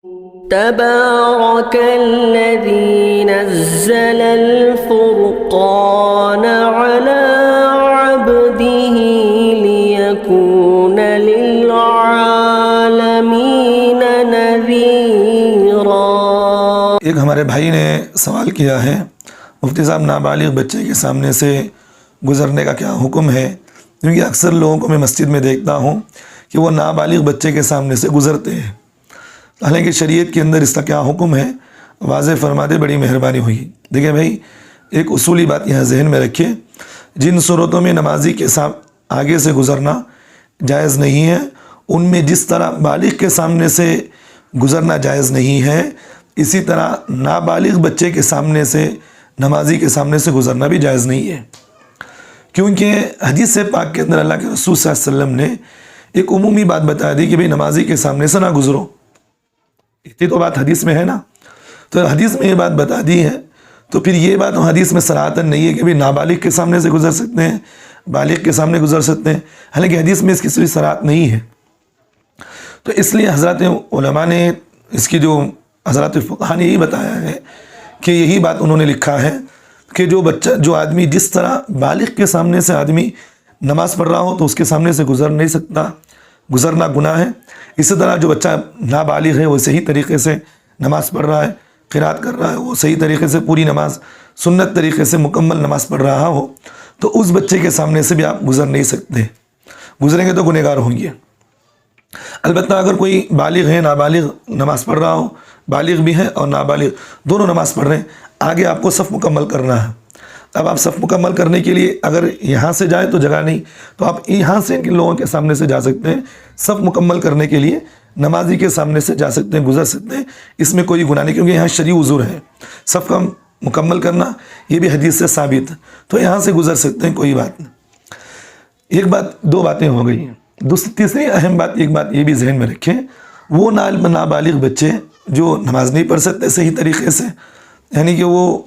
تبارك الذي نزل الفرقان على عبده ليكون للعالمين نذيرا۔ ایک ہمارے بھائی نے سوال کیا ہے، مفتی صاحب نابالغ بچے کے سامنے سے گزرنے کا کیا حکم ہے؟ کیونکہ اکثر لوگوں کو میں مسجد میں دیکھتا ہوں کہ وہ نابالغ بچے کے سامنے سے گزرتے ہیں، حالانکہ شریعت کے اندر اس کا کیا حکم ہے واضح فرما دے، بڑی مہربانی ہوگی۔ دیکھیں بھائی، ایک اصولی بات یہاں ذہن میں رکھیں، جن صورتوں میں نمازی کے ساتھ آگے سے گزرنا جائز نہیں ہے، ان میں جس طرح بالغ کے سامنے سے گزرنا جائز نہیں ہے، اسی طرح نابالغ بچے کے سامنے سے نمازی کے سامنے سے گزرنا بھی جائز نہیں ہے، کیونکہ حدیث پاک کے اندر اللہ کے رسول صلی اللہ علیہ وسلم نے ایک عمومی بات بتا دی کہ بھئی نمازی کے سامنے سے نہ گزرو۔ اتنی تو بات حدیث میں ہے نا، تو حدیث میں یہ بات بتا دی ہے، تو پھر یہ بات حدیث میں صراحتاً نہیں ہے کہ بھئی نابالغ کے سامنے سے گزر سکتے ہیں، بالغ کے سامنے گزر سکتے ہیں، حالانکہ حدیث میں اس کی صراحت نہیں ہے۔ تو اس لیے حضرات علماء نے اس کی جو حضرات فقہاء نے یہی بتایا ہے کہ یہی بات انہوں نے لکھا ہے کہ جو آدمی جس طرح بالغ کے سامنے سے آدمی نماز پڑھ رہا ہو تو اس کے سامنے سے گزر نہیں سکتا، گزرنا گناہ ہے، اسی طرح جو بچہ نابالغ ہے وہ صحیح طریقے سے نماز پڑھ رہا ہے، قرات کر رہا ہے، وہ صحیح طریقے سے پوری نماز سنت طریقے سے مکمل نماز پڑھ رہا ہو، تو اس بچے کے سامنے سے بھی آپ گزر نہیں سکتے، گزریں گے تو گنہگار ہوں گے۔ البتہ اگر کوئی بالغ ہے، نابالغ نماز پڑھ رہا ہو، بالغ بھی ہے اور نابالغ دونوں نماز پڑھ رہے ہیں، آگے آپ کو صف مکمل کرنا ہے۔ اب آپ صف مکمل کرنے کے لیے اگر یہاں سے جائیں تو جگہ نہیں، تو آپ یہاں سے ان لوگوں کے سامنے سے جا سکتے ہیں، صف مکمل کرنے کے لیے نمازی کے سامنے سے جا سکتے ہیں، گزر سکتے ہیں، اس میں کوئی گناہ نہیں، کیونکہ یہاں شرعی عذر ہے، صف کا مکمل کرنا یہ بھی حدیث سے ثابت ہے، تو یہاں سے گزر سکتے ہیں، کوئی بات نہیں۔ ایک بات، دو باتیں ہو گئی ہیں۔ تیسری اہم بات، ایک بات یہ بھی ذہن میں رکھیں، وہ نابالغ بچے جو نماز نہیں پڑھ سکتے صحیح طریقے سے، یعنی کہ وہ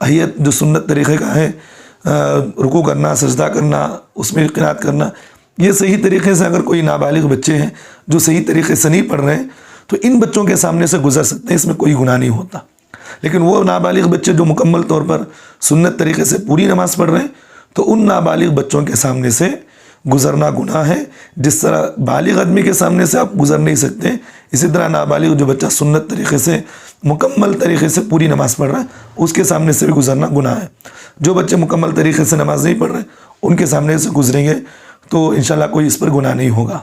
حیت جو سنت طریقے کا ہے، رکوع کرنا، سجدہ کرنا، اس میں قرات کرنا، یہ صحیح طریقے سے اگر کوئی نابالغ بچے ہیں جو صحیح طریقے سے نہیں پڑھ رہے ہیں تو ان بچوں کے سامنے سے گزر سکتے ہیں، اس میں کوئی گناہ نہیں ہوتا۔ لیکن وہ نابالغ بچے جو مکمل طور پر سنت طریقے سے پوری نماز پڑھ رہے ہیں تو ان نابالغ بچوں کے سامنے سے گزرنا گناہ ہے۔ جس طرح بالغ آدمی کے سامنے سے آپ گزر نہیں سکتے، اسی طرح نابالغ جو بچہ سنت طریقے سے مکمل طریقے سے پوری نماز پڑھ رہا ہے اس کے سامنے سے بھی گزرنا گناہ ہے۔ جو بچے مکمل طریقے سے نماز نہیں پڑھ رہے ان کے سامنے سے گزریں گے تو انشاءاللہ کوئی اس پر گناہ نہیں ہوگا۔